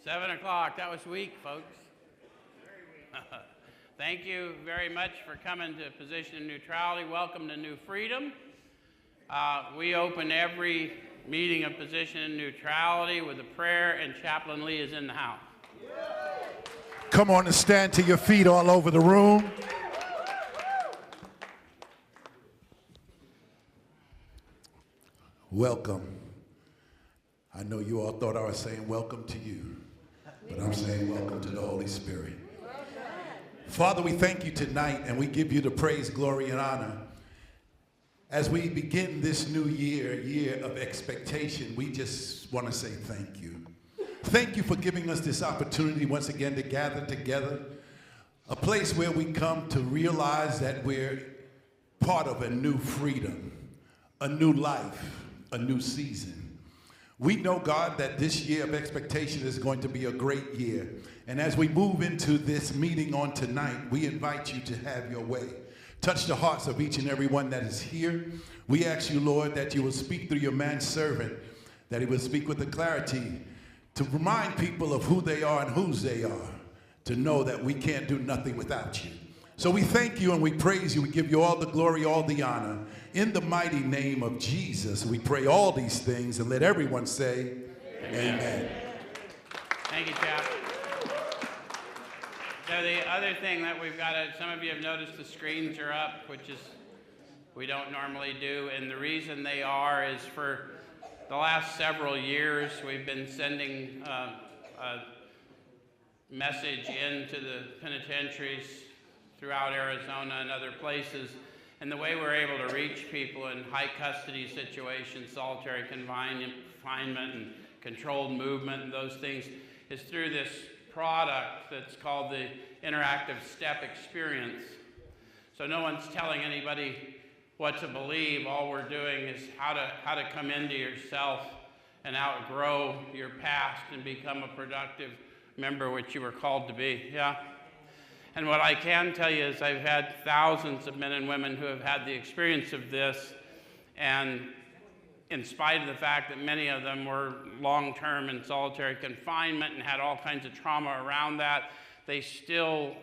7 o'clock. That was weak, folks. Thank you very much for coming to Position of Neutrality. Welcome to New Freedom. We open every meeting of Position of Neutrality with a prayer, and Chaplain Lee is in the house. Come on and stand to your feet all over the room. Welcome. I know you all thought I was saying welcome to you, but I'm saying welcome to the Holy Spirit. Father, we thank you tonight, and we give you the praise, glory, and honor. As we begin this new year of expectation, we just want to say thank you. Thank you for giving us this opportunity once again to gather together, a place where we come to realize that we're part of a new freedom, a new life, a new season. We know, God, that this year of expectation is going to be a great year. And as we move into this meeting on tonight, we invite you to have your way. Touch the hearts of each and every one that is here. We ask you, Lord, that you will speak through your manservant, that he will speak with the clarity to remind people of who they are and whose they are, to know that we can't do nothing without you. So we thank you and we praise you. We give you all the glory, all the honor. In the mighty name of Jesus, we pray all these things, and let everyone say, amen. Amen. Thank you, Chap. So the other thing that we've got, some of you have noticed the screens are up, which is we don't normally do, and the reason they are is for the last several years we've been sending a message into the penitentiaries throughout Arizona and other places. And the way we're able to reach people in high custody situations, solitary confinement and controlled movement and those things is through this product that's called the Interactive Step Experience. So no one's telling anybody what to believe. All we're doing is how to come into yourself and outgrow your past and become a productive member, which you were called to be. Yeah? And what I can tell you is I've had thousands of men and women who have had the experience of this, and in spite of the fact that many of them were long-term in solitary confinement and had all kinds of trauma around that, they still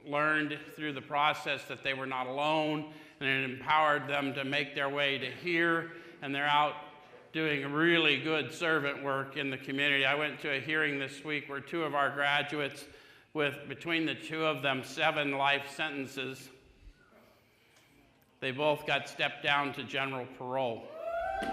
learned through the process that they were not alone, and it empowered them to make their way to here, and they're out doing really good servant work in the community. I went to a hearing this week where two of our graduates, with between the two of them 7 life sentences, they both got stepped down to general parole. So,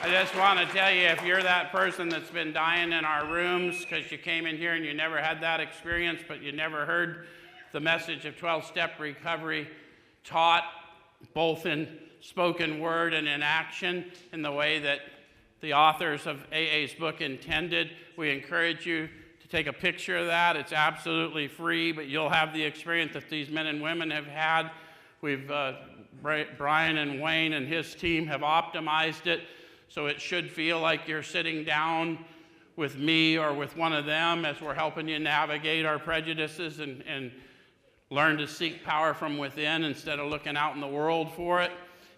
I just want to tell you, if you're that person that's been dying in our rooms because you came in here and you never had that experience, but you never heard the message of 12-step recovery taught both in spoken word and in action in the way that the authors of AA's book intended, we encourage you to take a picture of that. It's absolutely free, but you'll have the experience that these men and women have had. Brian and Wayne and his team have optimized it, so it should feel like you're sitting down with me or with one of them as we're helping you navigate our prejudices and learn to seek power from within instead of looking out in the world for it.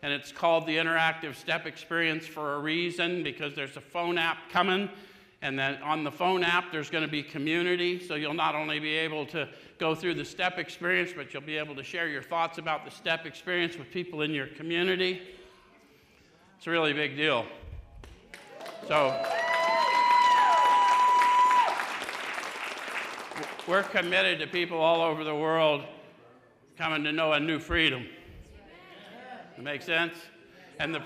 And it's called the Interactive Step Experience for a reason, because there's a phone app coming, and then on the phone app there's going to be community, so you'll not only be able to go through the step experience, but you'll be able to share your thoughts about the step experience with people in your community. It's a really big deal. So we're committed to people all over the world coming to know a new freedom. Make sense? And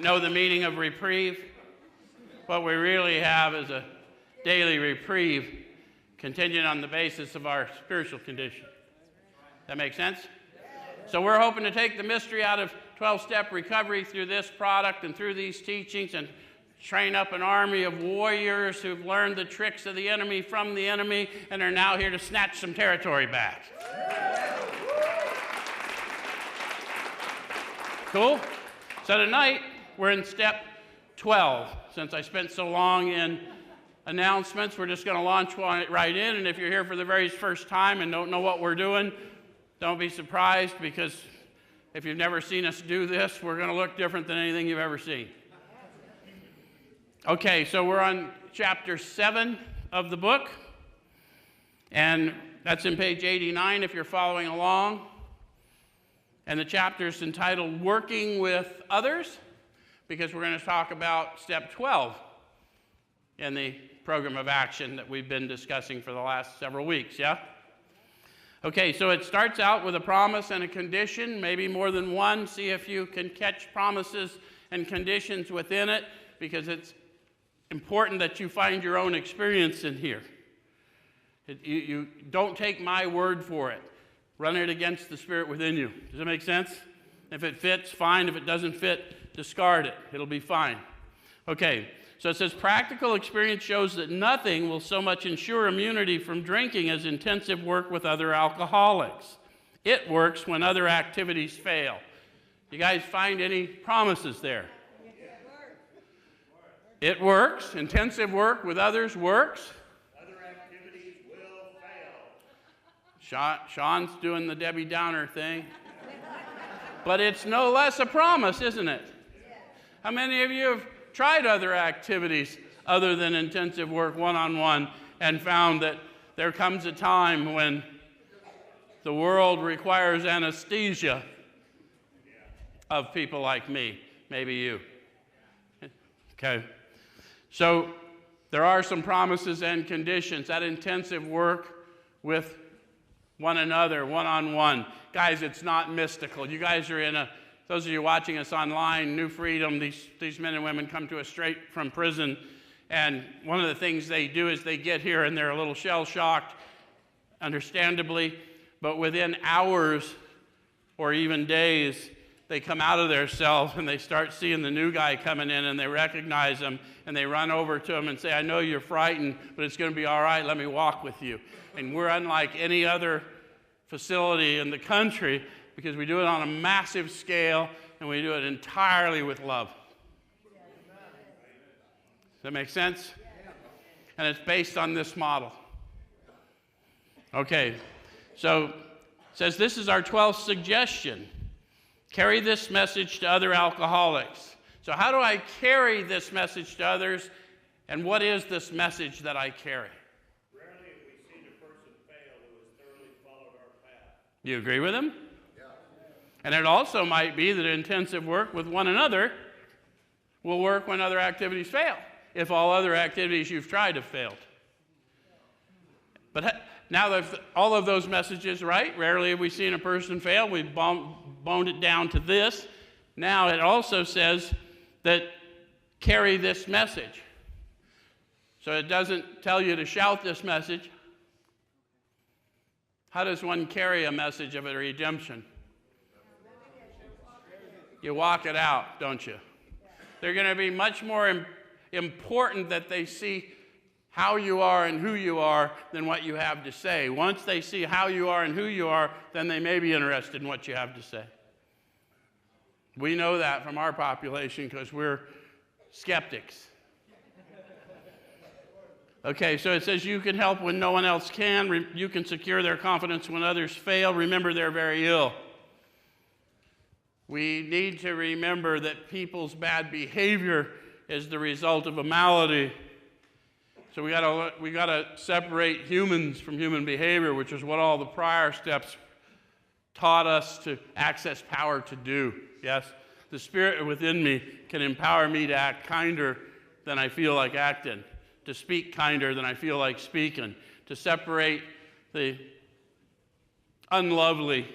know the meaning of reprieve? What we really have is a daily reprieve contingent on the basis of our spiritual condition. That make sense? So we're hoping to take the mystery out of 12-step recovery through this product and through these teachings and train up an army of warriors who've learned the tricks of the enemy from the enemy and are now here to snatch some territory back. Cool? So tonight, we're in step 12. Since I spent so long in announcements, we're just going to launch one right in. And if you're here for the very first time and don't know what we're doing, don't be surprised, because if you've never seen us do this, we're going to look different than anything you've ever seen. Okay, so we're on chapter 7 of the book, and that's in page 89 if you're following along. And the chapter is entitled Working with Others, because we're going to talk about step 12 in the program of action that we've been discussing for the last several weeks, yeah? Okay, so it starts out with a promise and a condition, maybe more than one. See if you can catch promises and conditions within it, because it's important that you find your own experience in here. You don't take my word for it. Run it against the Spirit within you. Does that make sense? If it fits, fine. If it doesn't fit, discard it. It'll be fine. Okay, so it says, practical experience shows that nothing will so much ensure immunity from drinking as intensive work with other alcoholics. It works when other activities fail. You guys find any promises there? It works. Intensive work with others works. Other activities will fail. Sean's doing the Debbie Downer thing. But it's no less a promise, isn't it? How many of you have tried other activities other than intensive work one-on-one and found that there comes a time when the world requires anesthesia of people like me, maybe you? Okay. So there are some promises and conditions. That intensive work with one another, one-on-one. Guys, it's not mystical. You guys are those of you watching us online, New Freedom, these men and women come to us straight from prison. And one of the things they do is they get here and they're a little shell-shocked, understandably. But within hours or even days, they come out of their cells and they start seeing the new guy coming in and they recognize him and they run over to him and say, I know you're frightened, but it's going to be all right. Let me walk with you. And we're unlike any other facility in the country because we do it on a massive scale and we do it entirely with love. Does that make sense? And it's based on this model. Okay, so it says this is our 12th suggestion. Carry this message to other alcoholics. So how do I carry this message to others? And what is this message that I carry? Rarely have we seen a person fail who has thoroughly followed our path. Do you agree with him? Yeah. And it also might be that intensive work with one another will work when other activities fail, if all other activities you've tried have failed. But now that all of those messages, right? Rarely have we seen a person fail. We've boned it down to this. Now it also says that carry this message. So it doesn't tell you to shout this message. How does one carry a message of a redemption? You walk it out, don't you? They're going to be much more important that they see how you are and who you are than what you have to say. Once they see how you are and who you are, then they may be interested in what you have to say. We know that from our population because we're skeptics. Okay, so it says you can help when no one else can. You can secure their confidence when others fail. Remember, they're very ill. We need to remember that people's bad behavior is the result of a malady. So we gotta separate humans from human behavior, which is what all the prior steps taught us to access power to do. Yes, the Spirit within me can empower me to act kinder than I feel like acting, to speak kinder than I feel like speaking, to separate the unlovely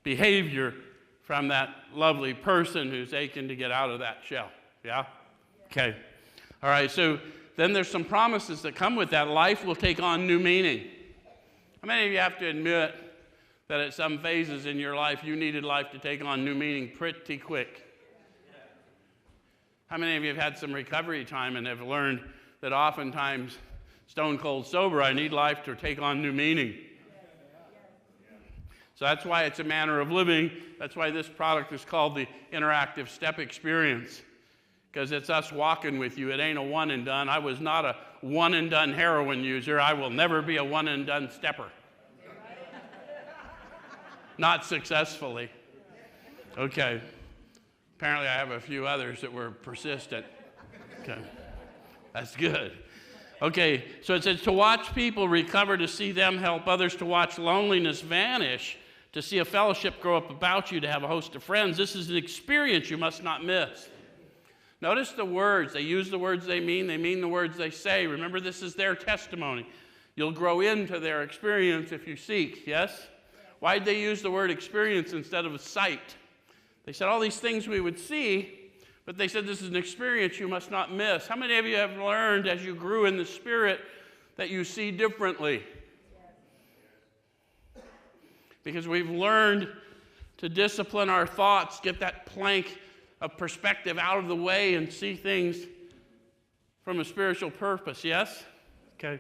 behavior from that lovely person who's aching to get out of that shell. Yeah? Okay. All right, so then there's some promises that come with that. Life will take on new meaning. How many of you have to admit that at some phases in your life you needed life to take on new meaning pretty quick? How many of you have had some recovery time and have learned that oftentimes, stone cold sober, I need life to take on new meaning? So that's why it's a manner of living. That's why this product is called the Interactive Step Experience. Because it's us walking with you. It ain't a one and done. I was not a one and done heroin user. I will never be a one and done stepper. Not successfully. Okay. Apparently I have a few others that were persistent. Okay. That's good. Okay, so it says to watch people recover, to see them help others, to watch loneliness vanish, to see a fellowship grow up about you, to have a host of friends. This is an experience you must not miss. Notice the words. They use the words they mean the words they say. Remember, this is their testimony. You'll grow into their experience if you seek, yes? Why did they use the word experience instead of a sight? They said all these things we would see, but they said this is an experience you must not miss. How many of you have learned as you grew in the Spirit that you see differently? Because we've learned to discipline our thoughts, get that plank of perspective out of the way and see things from a spiritual purpose, yes? Okay.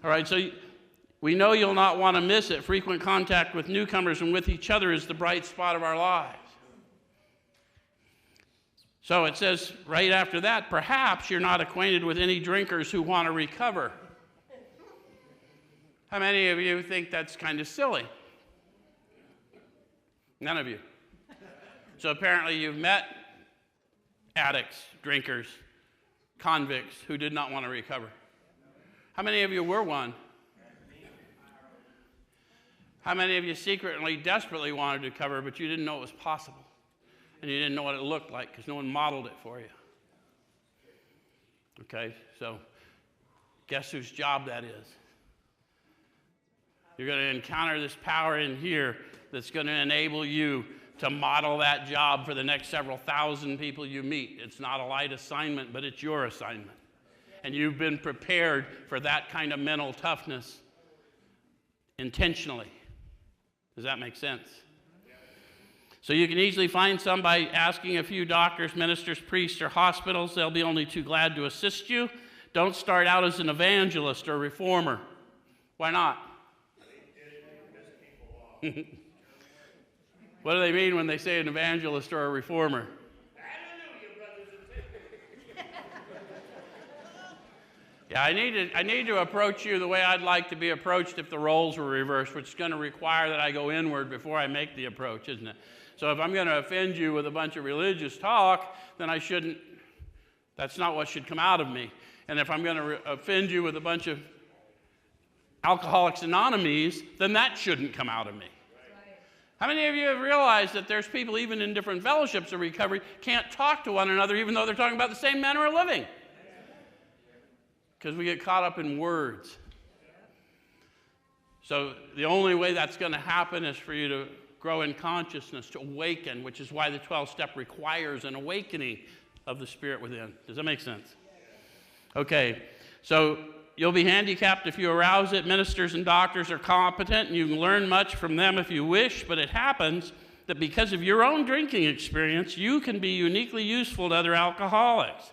All right, so we know you'll not want to miss it. Frequent contact with newcomers and with each other is the bright spot of our lives. So it says right after that, perhaps you're not acquainted with any drinkers who want to recover. How many of you think that's kind of silly? None of you. So apparently you've met addicts, drinkers, convicts who did not want to recover. How many of you were one? How many of you secretly, desperately wanted to recover, but you didn't know it was possible? And you didn't know what it looked like because no one modeled it for you. Okay, so guess whose job that is? You're going to encounter this power in here that's going to enable you to model that job for the next several thousand people you meet. It's not a light assignment, but it's your assignment. And you've been prepared for that kind of mental toughness intentionally. Does that make sense? So you can easily find some by asking a few doctors, ministers, priests, or hospitals. They'll be only too glad to assist you. Don't start out as an evangelist or reformer. Why not? What do they mean when they say an evangelist or a reformer? Yeah, I need to approach you the way I'd like to be approached if the roles were reversed, which is going to require that I go inward before I make the approach, isn't it? So if I'm going to offend you with a bunch of religious talk, then I shouldn't, that's not what should come out of me. And if I'm going to offend you with a bunch of Alcoholics Anonymous, then that shouldn't come out of me. How many of you have realized that there's people even in different fellowships of recovery can't talk to one another even though they're talking about the same manner of living? Because we get caught up in words. So the only way that's going to happen is for you to grow in consciousness, to awaken, which is why the 12-step requires an awakening of the Spirit within. Does that make sense? Okay, so you'll be handicapped if you arouse it. Ministers and doctors are competent, and you can learn much from them if you wish, but it happens that because of your own drinking experience, you can be uniquely useful to other alcoholics.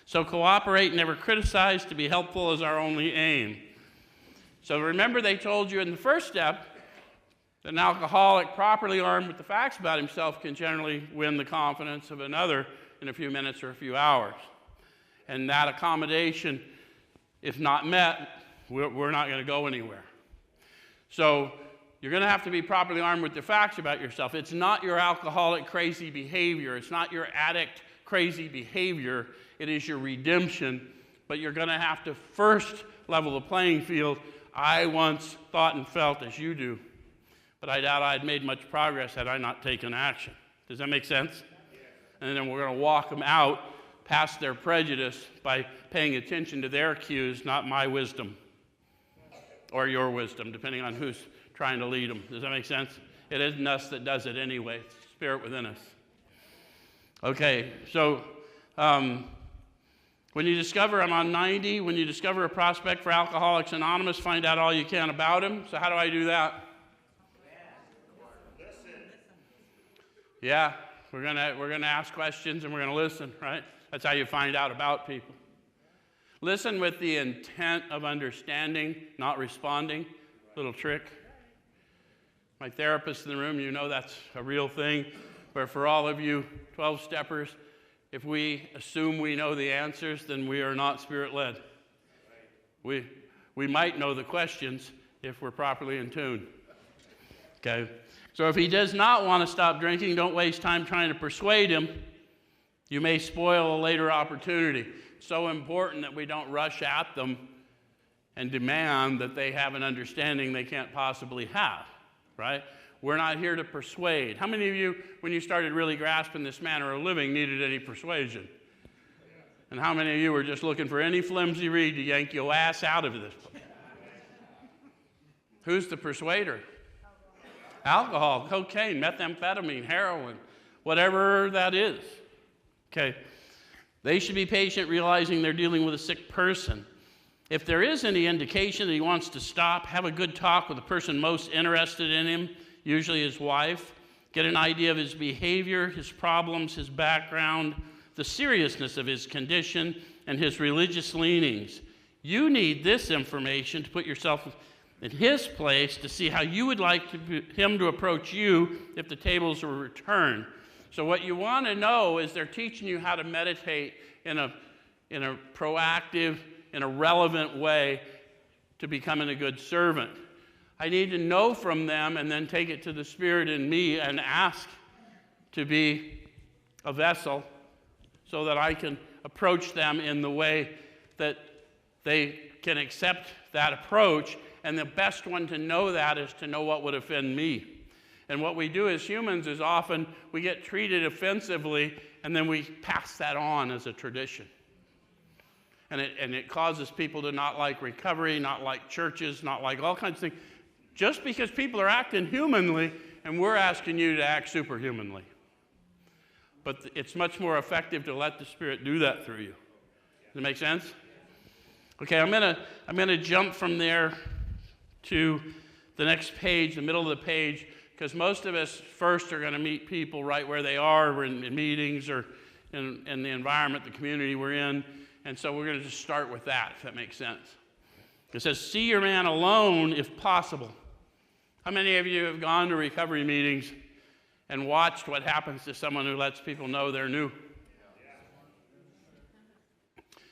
So cooperate, never criticize. To be helpful is our only aim. So remember they told you in the first step that an alcoholic properly armed with the facts about himself can generally win the confidence of another in a few minutes or a few hours. And that accommodation, if not met, we're not going to go anywhere. So you're going to have to be properly armed with the facts about yourself. It's not your alcoholic crazy behavior. It's not your addict crazy behavior. It is your redemption. But you're going to have to first level the playing field. I once thought and felt as you do, but I doubt I'd made much progress had I not taken action. Does that make sense? And then we're going to walk them out past their prejudice by paying attention to their cues, not my wisdom or your wisdom, depending on who's trying to lead them. Does that make sense? It isn't us that does it anyway. It's the Spirit within us. Okay, so when you discover, I'm on 90, when you discover a prospect for Alcoholics Anonymous, find out all you can about him. So how do I do that? Yeah, we're gonna ask questions and we're gonna listen, right? That's how you find out about people. Listen with the intent of understanding, not responding. Little trick. My therapist in the room, you know that's a real thing. But for all of you 12-steppers, if we assume we know the answers, then we are not Spirit-led. We might know the questions if we're properly in tune. Okay? So if he does not want to stop drinking, don't waste time trying to persuade him. You may spoil a later opportunity. so important that we don't rush at them and demand that they have an understanding they can't possibly have, right? We're not here to persuade. How many of you, when you started really grasping this manner of living, needed any persuasion? And how many of you were just looking for any flimsy reed to yank your ass out of this place? Who's the persuader? Alcohol, cocaine, methamphetamine, heroin, whatever that is. Okay. They should be patient, realizing they're dealing with a sick person. If there is any indication that he wants to stop, have a good talk with the person most interested in him, usually his wife. Get an idea of his behavior, his problems, his background, the seriousness of his condition, and his religious leanings. You need this information to put yourself in his place to see how you would like him to approach you if the tables were returned. So what you want to know is they're teaching you how to meditate in a proactive, in a relevant way to becoming a good servant. I need to know from them and then take it to the Spirit in me and ask to be a vessel so that I can approach them in the way that they can accept that approach. And the best one to know that is to know what would offend me. And what we do as humans is often we get treated offensively and then we pass that on as a tradition. And it causes people to not like recovery, not like churches, not like all kinds of things. Just because people are acting humanly and we're asking you to act superhumanly. But it's much more effective to let the Spirit do that through you. Does it make sense? Okay, I'm gonna jump from there to the next page, the middle of the page, because most of us first are going to meet people right where they are, or in meetings, or in the environment, the community we're in, and so we're going to just start with that, if that makes sense. It says, see your man alone if possible. How many of you have gone to recovery meetings and watched what happens to someone who lets people know they're new?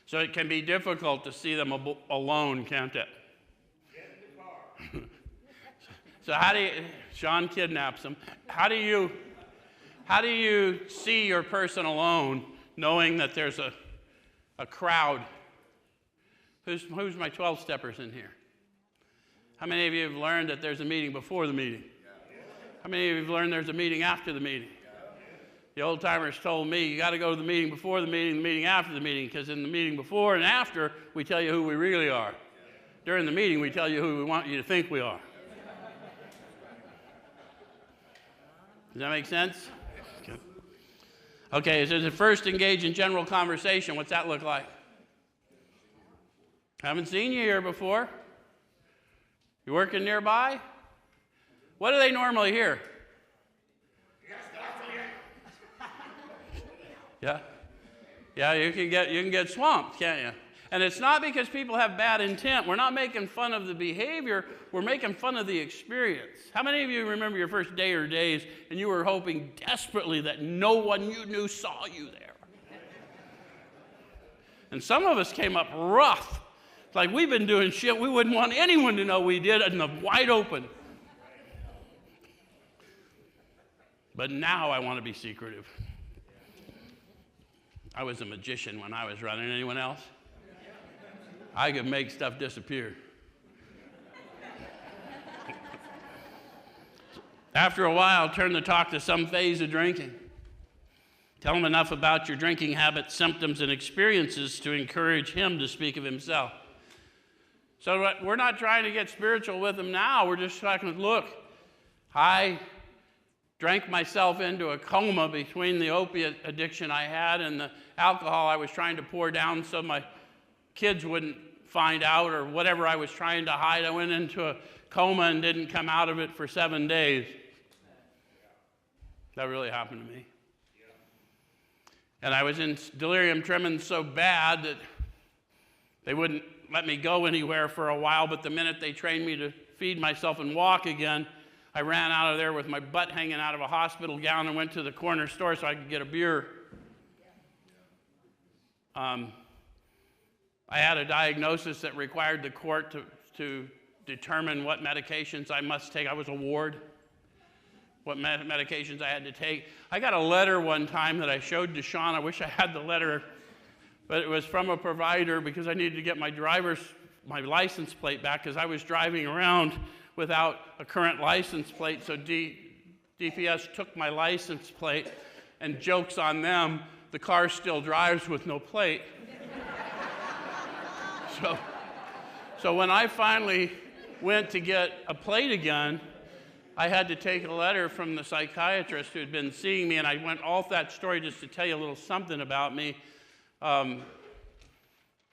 So it can be difficult to see them alone, can't it? So how do you, Sean kidnaps him. How do you see your person alone, knowing that there's a crowd? Who's my 12-steppers in here? How many of you have learned that there's a meeting before the meeting? How many of you have learned there's a meeting after the meeting? The old timers told me, you got to go to the meeting before the meeting after the meeting, because in the meeting before and after, we tell you who we really are. During the meeting, we tell you who we want you to think we are. Does that make sense? Okay, it says at first engage in general conversation. What's that look like? Haven't seen you here before. You working nearby? What do they normally hear? Yeah? Yeah, you can get swamped, can't you? And it's not because people have bad intent. We're not making fun of the behavior. We're making fun of the experience. How many of you remember your first day or days and you were hoping desperately that no one you knew saw you there? And some of us came up rough. It's like we've been doing shit we wouldn't want anyone to know we did in the wide open. But now I want to be secretive. I was a magician when I was running. Anyone else? I could make stuff disappear. After a while, turn the talk to some phase of drinking. Tell him enough about your drinking habits, symptoms, and experiences to encourage him to speak of himself. So we're not trying to get spiritual with him now. We're just talking, look, I drank myself into a coma between the opiate addiction I had and the alcohol I was trying to pour down so my kids wouldn't find out, or whatever I was trying to hide. I went into a coma and didn't come out of it for 7 days. That really happened to me. And I was in delirium tremens so bad that they wouldn't let me go anywhere for a while, but the minute they trained me to feed myself and walk again, I ran out of there with my butt hanging out of a hospital gown and went to the corner store so I could get a beer. I had a diagnosis that required the court to determine what medications I must take. I was a ward, what medications I had to take. I got a letter one time that I showed to Sean. I wish I had the letter but it was from a provider because I needed to get my license plate back because I was driving around without a current license plate, so DPS took my license plate, and joke's on them, the car still drives with no plate. So when I finally went to get a plate again, I had to take a letter from the psychiatrist who had been seeing me, and I went off that story just to tell you a little something about me.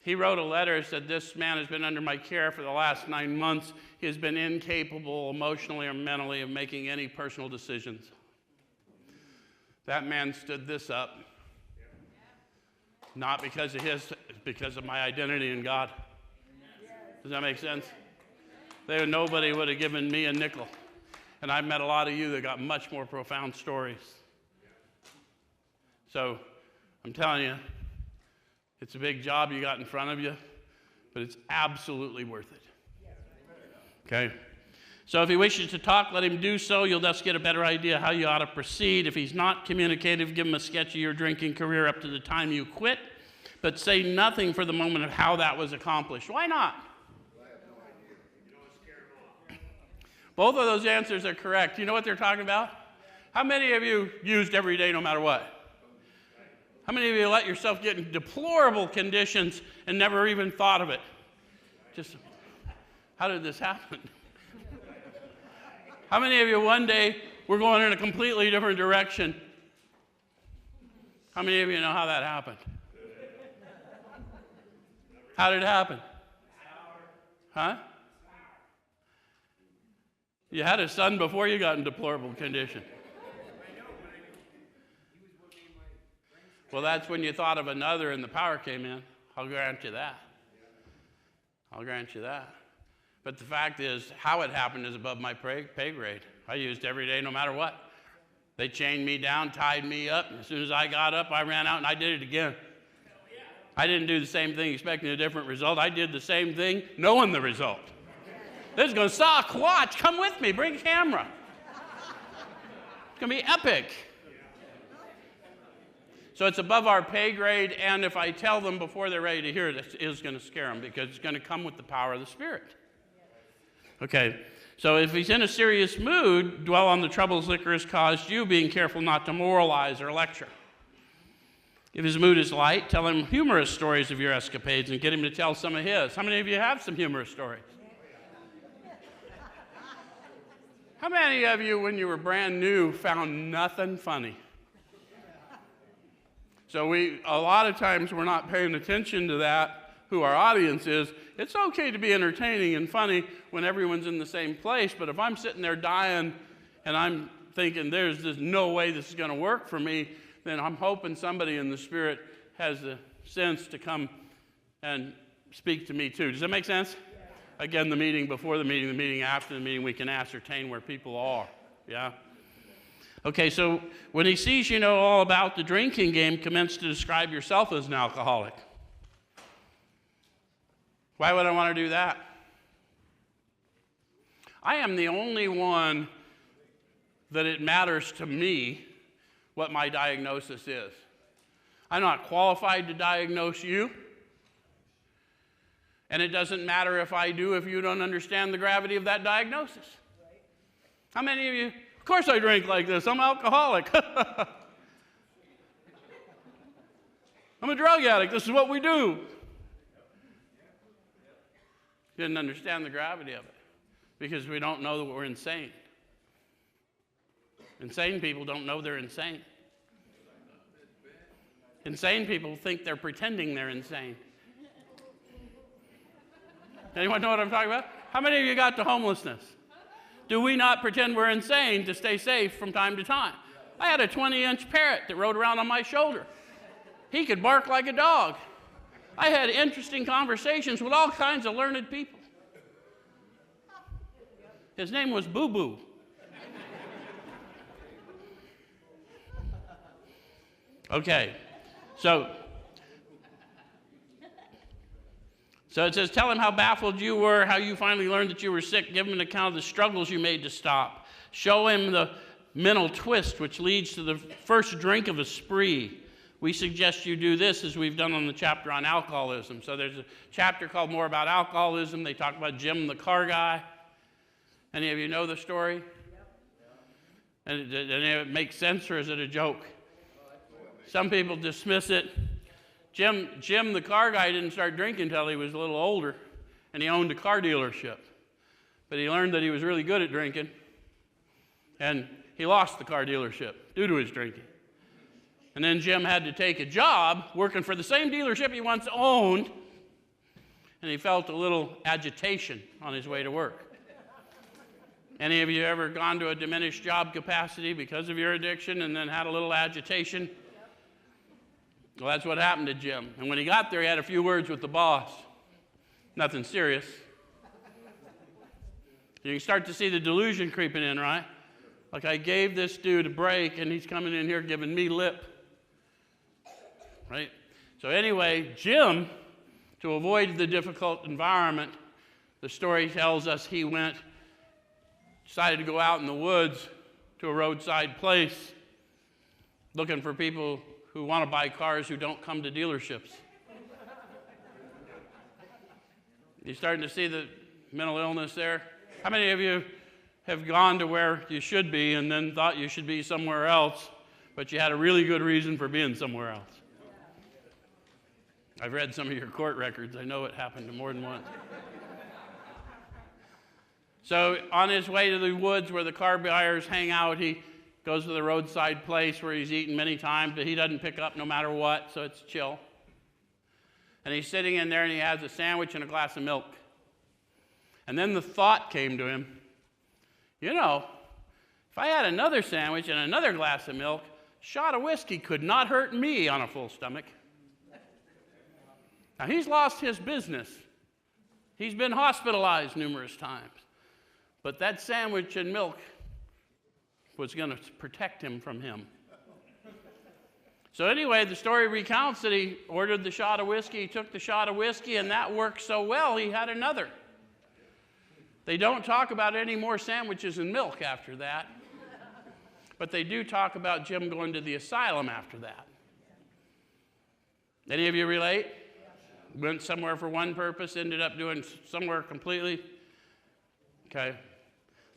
He wrote a letter that said, this man has been under my care for the last 9 months. He has been incapable emotionally or mentally of making any personal decisions. That man stood this up. Not because of his, because of my identity in God. Does that make sense? Nobody would have given me a nickel. And I've met a lot of you that got much more profound stories. So I'm telling you, it's a big job you got in front of you, but it's absolutely worth it. Okay? So if he wishes to talk, let him do so. You'll thus get a better idea how you ought to proceed. If he's not communicative, give him a sketch of your drinking career up to the time you quit, but say nothing for the moment of how that was accomplished. Why not? Both of those answers are correct. You know what they're talking about? How many of you used every day no matter what? How many of you let yourself get in deplorable conditions and never even thought of it? Just, how did this happen? How many of you one day were going in a completely different direction? How many of you know how that happened? How did it happen? Huh? You had a son before you got in deplorable condition. Well, that's when you thought of another and the power came in. I'll grant you that. I'll grant you that. But the fact is, how it happened is above my pay grade. I used every day no matter what. They chained me down, tied me up, and as soon as I got up, I ran out and I did it again. I didn't do the same thing expecting a different result. I did the same thing knowing the result. This is going to suck. Watch. Come with me. Bring a camera. It's going to be epic. So it's above our pay grade, and if I tell them before they're ready to hear it, it is going to scare them because it's going to come with the power of the Spirit. Okay, so if he's in a serious mood, dwell on the troubles liquor has caused you, being careful not to moralize or lecture. If his mood is light, tell him humorous stories of your escapades and get him to tell some of his. How many of you have some humorous stories? How many of you, when you were brand new, found nothing funny? So a lot of times we're not paying attention to that, who our audience is. It's okay to be entertaining and funny when everyone's in the same place, but if I'm sitting there dying and I'm thinking there's just no way this is going to work for me, then I'm hoping somebody in the Spirit has the sense to come and speak to me too. Does that make sense? Again, the meeting before the meeting after the meeting, we can ascertain where people are. Yeah? Okay, so when he sees you know all about the drinking game, commence to describe yourself as an alcoholic. Why would I want to do that? I am the only one that it matters to me what my diagnosis is. I'm not qualified to diagnose you. And it doesn't matter if I do if you don't understand the gravity of that diagnosis. How many of you, of course I drink like this, I'm alcoholic. I'm a drug addict, this is what we do. You didn't understand the gravity of it because we don't know that we're insane. Insane people don't know they're insane. Insane people think they're pretending they're insane. Anyone know what I'm talking about? How many of you got to homelessness? Do we not pretend we're insane to stay safe from time to time? I had a 20-inch parrot that rode around on my shoulder. He could bark like a dog. I had interesting conversations with all kinds of learned people. His name was Boo Boo. Okay, so it says, tell him how baffled you were, how you finally learned that you were sick. Give him an account of the struggles you made to stop. Show him the mental twist which leads to the first drink of a spree, we suggest you do this, as we've done on the chapter on alcoholism. So there's a chapter called more about alcoholism. They talk about Jim the car guy. Any of you know the story? And does any of it make sense, or is it a joke? Some people dismiss it. Jim the car guy didn't start drinking until he was a little older, and he owned a car dealership. But he learned that he was really good at drinking, and he lost the car dealership due to his drinking. And then Jim had to take a job working for the same dealership he once owned, and he felt a little agitation on his way to work. Any of you ever gone to a diminished job capacity because of your addiction and then had a little agitation? Well, that's what happened to Jim. And when he got there, he had a few words with the boss. Nothing serious. You can start to see the delusion creeping in, right? Like, I gave this dude a break, and he's coming in here giving me lip. Right? So anyway, Jim, to avoid the difficult environment, the story tells us he decided to go out in the woods to a roadside place looking for people who want to buy cars who don't come to dealerships. You starting to see the mental illness there? How many of you have gone to where you should be and then thought you should be somewhere else, but you had a really good reason for being somewhere else? I've read some of your court records. I know it happened more than once. So on his way to the woods where the car buyers hang out, he goes to the roadside place where he's eaten many times, but he doesn't pick up no matter what, so it's chill. And he's sitting in there, and he has a sandwich and a glass of milk. And then the thought came to him, you know, if I had another sandwich and another glass of milk, a shot of whiskey could not hurt me on a full stomach. Now, he's lost his business. He's been hospitalized numerous times. But that sandwich and milk was going to protect him from him. So anyway, the story recounts that he ordered the shot of whiskey, he took the shot of whiskey, and that worked so well, he had another. They don't talk about any more sandwiches and milk after that, but they do talk about Jim going to the asylum after that. Any of you relate? Went somewhere for one purpose, ended up doing somewhere completely? Okay.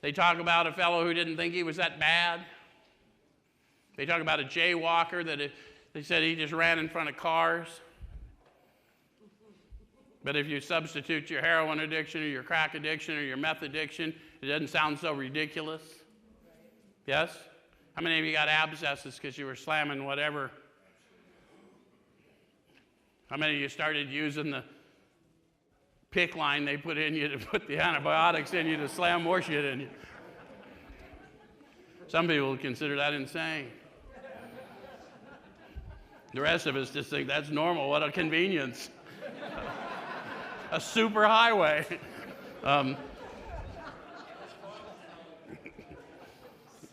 They talk about a fellow who didn't think he was that bad. They talk about a jaywalker that they said he just ran in front of cars. But if you substitute your heroin addiction or your crack addiction or your meth addiction, it doesn't sound so ridiculous. Yes? How many of you got abscesses because you were slamming whatever? How many of you started using the pick line they put in you to put the antibiotics in you to slam more shit in you? Some people would consider that insane. The rest of us just think that's normal. What a convenience. A super highway.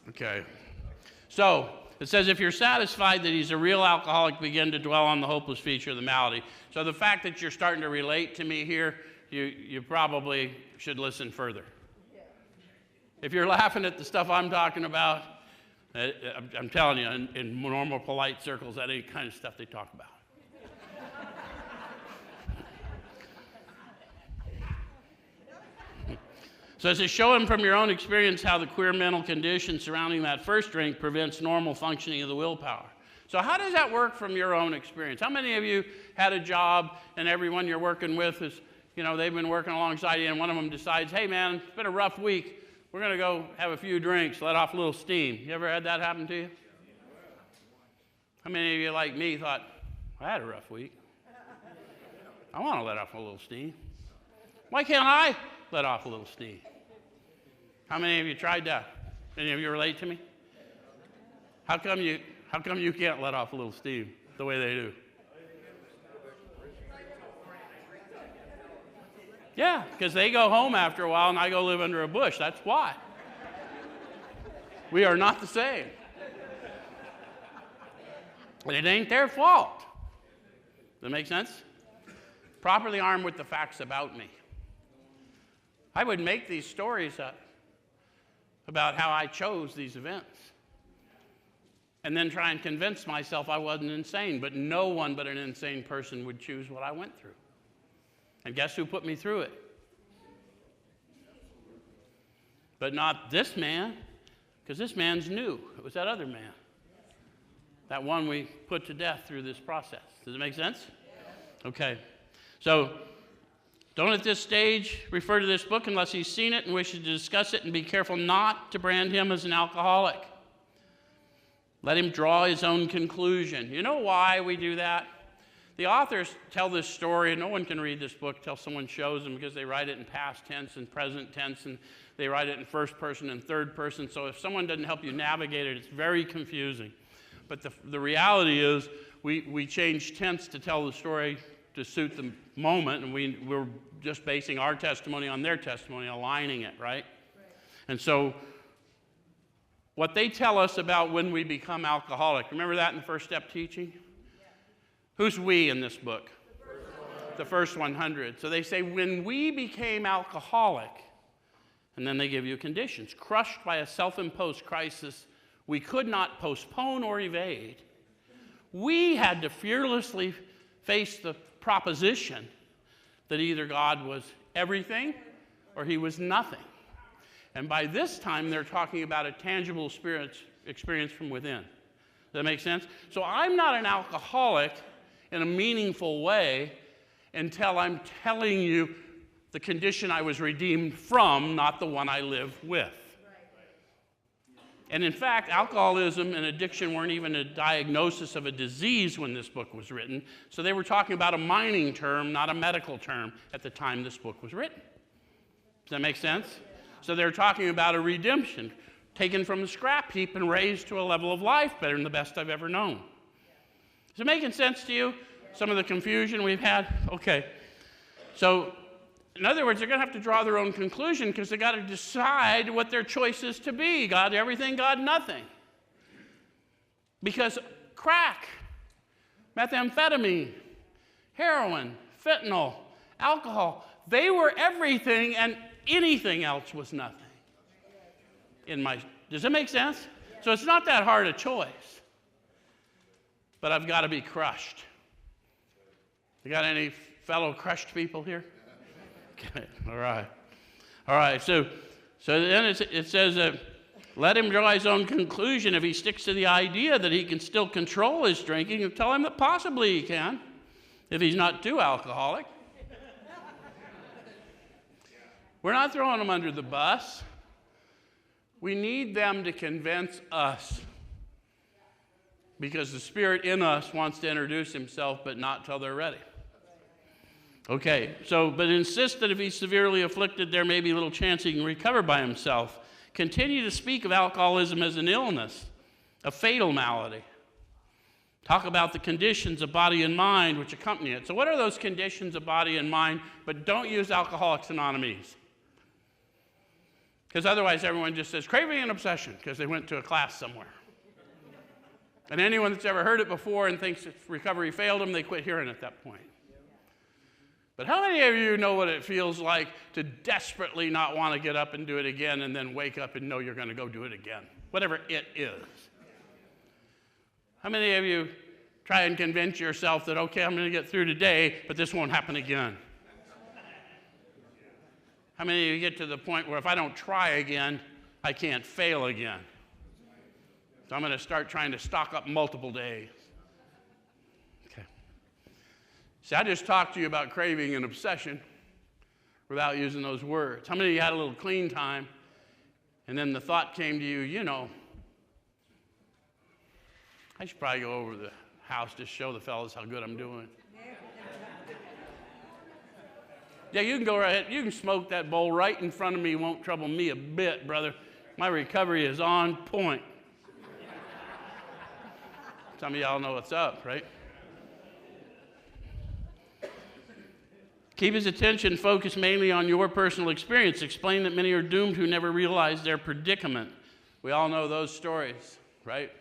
Okay. So it says, if you're satisfied that he's a real alcoholic, begin to dwell on the hopeless feature of the malady. So the fact that you're starting to relate to me here, you probably should listen further. If you're laughing at the stuff I'm talking about, I'm telling you, in normal polite circles, that ain't the kind of stuff they talk about. So it says, show him from your own experience how the queer mental condition surrounding that first drink prevents normal functioning of the willpower. So how does that work from your own experience? How many of you had a job and everyone you're working with is, they've been working alongside you and one of them decides, hey man, it's been a rough week. We're going to go have a few drinks, let off a little steam. You ever had that happen to you? How many of you, like me, thought, I had a rough week. I want to let off a little steam. Why can't I let off a little steam? How many of you tried that? Any of you relate to me? How come you can't let off a little steam the way they do? Yeah, because they go home after a while and I go live under a bush. That's why. We are not the same. And it ain't their fault. Does that make sense? Properly armed with the facts about me. I would make these stories up about how I chose these events. and then try and convince myself I wasn't insane. But no one but an insane person would choose what I went through. And guess who put me through it? But not this man, because this man's new. It was that other man. That one we put to death through this process. Does it make sense? Okay. So, don't at this stage refer to this book unless he's seen it and wishes to discuss it, and be careful not to brand him as an alcoholic. Let him draw his own conclusion. You know why we do that? The authors tell this story, and no one can read this book till someone shows them, because they write it in past tense and present tense, and they write it in first person and third person. So if someone doesn't help you navigate it, it's very confusing. But the reality is we change tense to tell the story to suit the moment, and we're just basing our testimony on their testimony, aligning it, right? And so what they tell us about when we become alcoholic, remember that in the first step teaching? Who's we in this book? The first 100. So they say when we became alcoholic, and then they give you conditions, crushed by a self-imposed crisis we could not postpone or evade, we had to fearlessly face the proposition that either God was everything or he was nothing. And by this time, they're talking about a tangible experience from within. Does that make sense? So I'm not an alcoholic in a meaningful way until I'm telling you the condition I was redeemed from, not the one I live with. And in fact, alcoholism and addiction weren't even a diagnosis of a disease when this book was written. So they were talking about a mining term, not a medical term, at the time this book was written. Does that make sense? So they're talking about a redemption, taken from the scrap heap and raised to a level of life better than the best I've ever known. Is it making sense to you? Some of the confusion we've had? Okay. So, in other words, they're going to have to draw their own conclusion, because they've got to decide what their choice is to be. God everything, God nothing. Because crack, methamphetamine, heroin, fentanyl, alcohol, they were everything and anything else was nothing. Does that make sense? So it's not that hard a choice. But I've got to be crushed. You got any fellow crushed people here? Okay, all right. So then it says, let him draw his own conclusion. If he sticks to the idea that he can still control his drinking, and tell him that possibly he can, if he's not too alcoholic. We're not throwing them under the bus. We need them to convince us, because the Spirit in us wants to introduce himself, but not till they're ready. Okay, but insist that if he's severely afflicted, there may be little chance he can recover by himself. Continue to speak of alcoholism as an illness, a fatal malady. Talk about the conditions of body and mind which accompany it. So what are those conditions of body and mind? But don't use Alcoholics Anonymous. Because otherwise everyone just says craving and obsession, because they went to a class somewhere. And anyone that's ever heard it before and thinks recovery failed them, they quit hearing it at that point. But how many of you know what it feels like to desperately not want to get up and do it again, and then wake up and know you're going to go do it again? Whatever it is. How many of you try and convince yourself that, okay, I'm going to get through today, but this won't happen again? How many of you get to the point where if I don't try again, I can't fail again? So I'm going to start trying to stock up multiple days. Okay. See, I just talked to you about craving and obsession without using those words. How many of you had a little clean time, and then the thought came to you, I should probably go over to the house, just show the fellas how good I'm doing. Yeah, you can go right ahead. You can smoke that bowl right in front of me. It won't trouble me a bit, brother. My recovery is on point. Some of y'all know what's up, right? Keep his attention focused mainly on your personal experience. Explain that many are doomed who never realize their predicament. We all know those stories, right?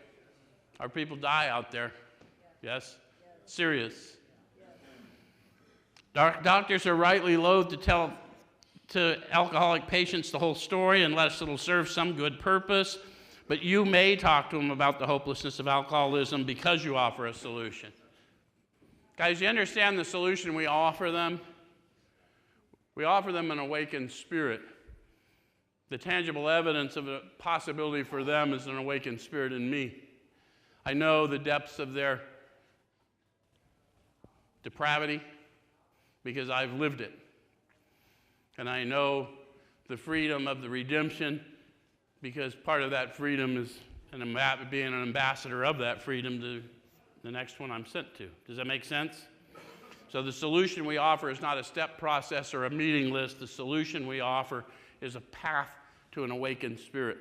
Our people die out there. Yes? Serious. Doctors are rightly loath to tell to alcoholic patients the whole story unless it'll serve some good purpose. But you may talk to them about the hopelessness of alcoholism because you offer a solution. Guys, you understand the solution we offer them? We offer them an awakened spirit. The tangible evidence of a possibility for them is an awakened spirit in me. I know the depths of their depravity because I've lived it. And I know the freedom of the redemption because part of that freedom is being an ambassador of that freedom to the next one I'm sent to. Does that make sense? So the solution we offer is not a step process or a meeting list. The solution we offer is a path to an awakened spirit.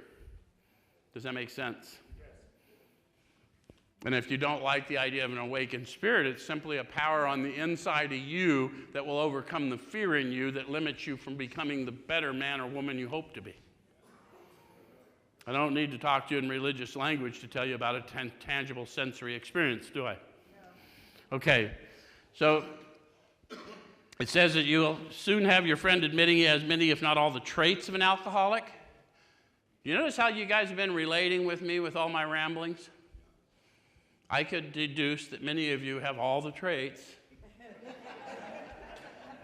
Does that make sense? And if you don't like the idea of an awakened spirit, it's simply a power on the inside of you that will overcome the fear in you that limits you from becoming the better man or woman you hope to be. I don't need to talk to you in religious language to tell you about a tangible sensory experience, do I? Okay, so it says that you'll soon have your friend admitting he has many, if not all, the traits of an alcoholic. You notice how you guys have been relating with me with all my ramblings? I could deduce that many of you have all the traits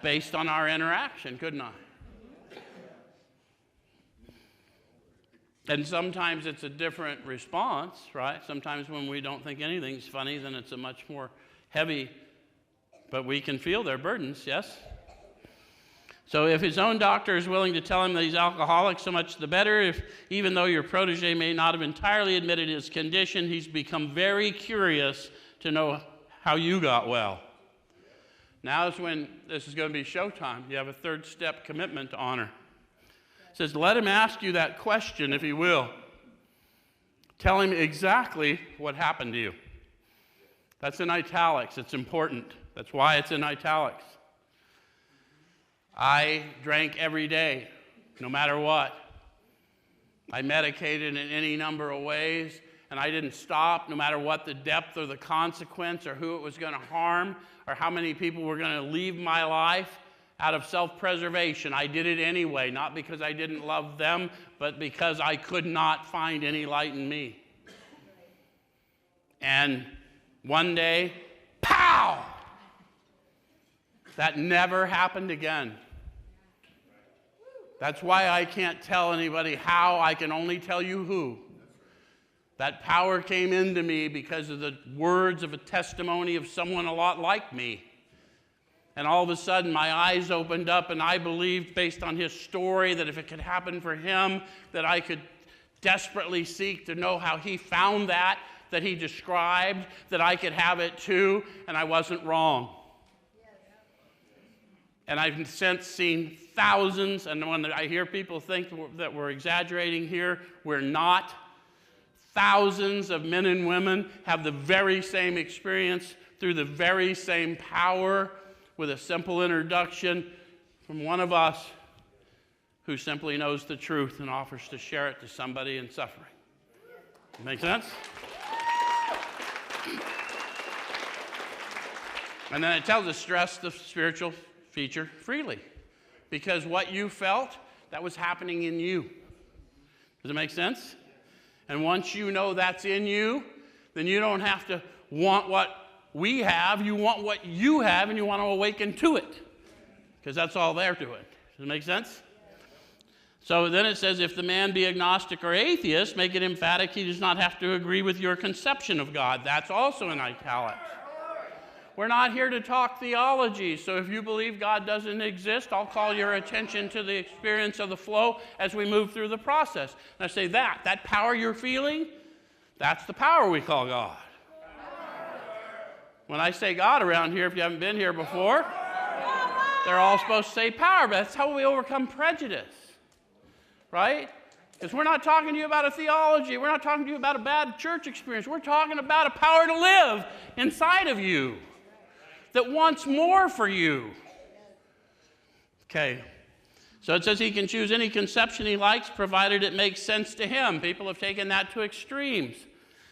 based on our interaction, couldn't I? And sometimes it's a different response, right? Sometimes when we don't think anything's funny, then it's a much more heavy, but we can feel their burdens, yes? So if his own doctor is willing to tell him that he's alcoholic, so much the better. If even though your protege may not have entirely admitted his condition, he's become very curious to know how you got well. Now is when this is going to be showtime. You have a third step commitment to honor. It says, let him ask you that question if he will. Tell him exactly what happened to you. That's in italics. It's important. That's why it's in italics. I drank every day, no matter what. I medicated in any number of ways, and I didn't stop no matter what the depth or the consequence or who it was going to harm or how many people were going to leave my life. Out of self-preservation, I did it anyway, not because I didn't love them, but because I could not find any light in me. And one day, pow! That never happened again. That's why I can't tell anybody how, I can only tell you who. That power came into me because of the words of a testimony of someone a lot like me. And all of a sudden, my eyes opened up, and I believed, based on his story, that if it could happen for him, that I could desperately seek to know how he found that he described, that I could have it too, and I wasn't wrong. And I've since seen thousands, and when I hear people think that we're exaggerating here, we're not. Thousands of men and women have the very same experience through the very same power, with a simple introduction from one of us who simply knows the truth and offers to share it to somebody in suffering. Make sense? And then it tells us, stress the spiritual feature freely. Because what you felt, that was happening in you. Does it make sense? And once you know that's in you, then you don't have to want what we have, you want what you have, and you want to awaken to it. Because that's all there to it. Does it make sense? So then it says, if the man be agnostic or atheist, make it emphatic he does not have to agree with your conception of God. That's also in italics. We're not here to talk theology, so if you believe God doesn't exist, I'll call your attention to the experience of the flow as we move through the process. And I say that power you're feeling, that's the power we call God. When I say God around here, if you haven't been here before, they're all supposed to say power, but that's how we overcome prejudice, right? Because we're not talking to you about a theology. We're not talking to you about a bad church experience. We're talking about a power to live inside of you that wants more for you. Okay. So it says he can choose any conception he likes, provided it makes sense to him. People have taken that to extremes.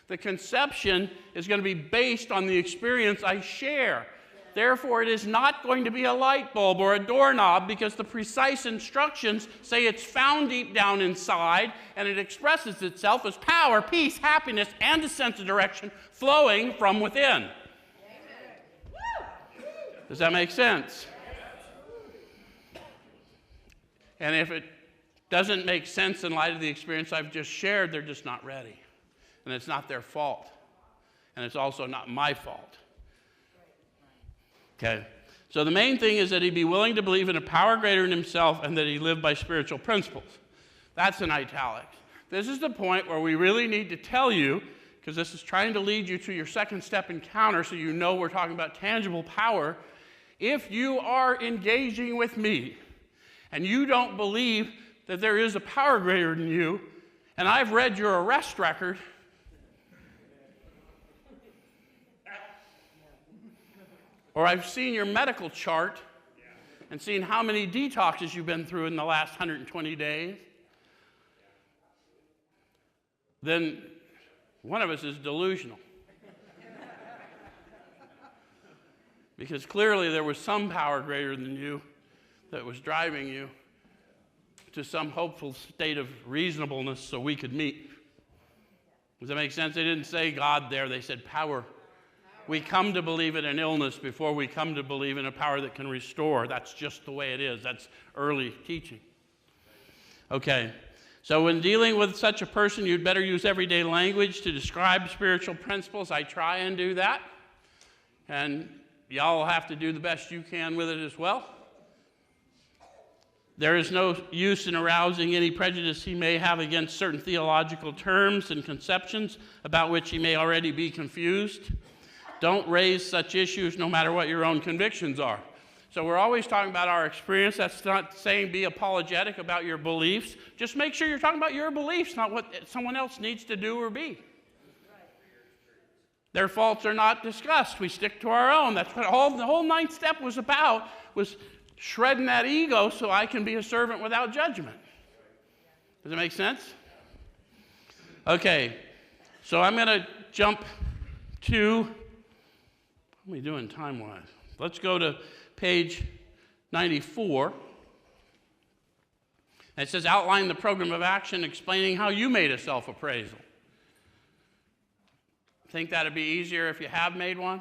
The conception is going to be based on the experience I share. Therefore, it is not going to be a light bulb or a doorknob, because the precise instructions say it's found deep down inside, and it expresses itself as power, peace, happiness, and a sense of direction flowing from within. Does that make sense? And if it doesn't make sense in light of the experience I've just shared, they're just not ready. And it's not their fault. And it's also not my fault. Okay? So the main thing is that he be willing to believe in a power greater than himself, and that he live by spiritual principles. That's in italics. This is the point where we really need to tell you, because this is trying to lead you to your second step encounter, so you know we're talking about tangible power. If you are engaging with me, and you don't believe that there is a power greater than you, and I've read your arrest record, or I've seen your medical chart and seen how many detoxes you've been through in the last 120 days, then one of us is delusional. Because clearly there was some power greater than you that was driving you to some hopeful state of reasonableness so we could meet. Does that make sense? They didn't say God there, they said power. We come to believe in an illness before we come to believe in a power that can restore. That's just the way it is. That's early teaching. Okay, so when dealing with such a person, you'd better use everyday language to describe spiritual principles. I try and do that. And y'all will have to do the best you can with it as well. There is no use in arousing any prejudice he may have against certain theological terms and conceptions about which he may already be confused. Don't raise such issues no matter what your own convictions are. So we're always talking about our experience. That's not saying be apologetic about your beliefs. Just make sure you're talking about your beliefs, not what someone else needs to do or be. Their faults are not discussed. We stick to our own. That's what the whole ninth step was about, was shredding that ego so I can be a servant without judgment. Does that make sense? Okay, so I'm going to jump to, what are we doing time-wise? Let's go to page 94. And it says, outline the program of action explaining how you made a self-appraisal. Think that'd be easier if you have made one?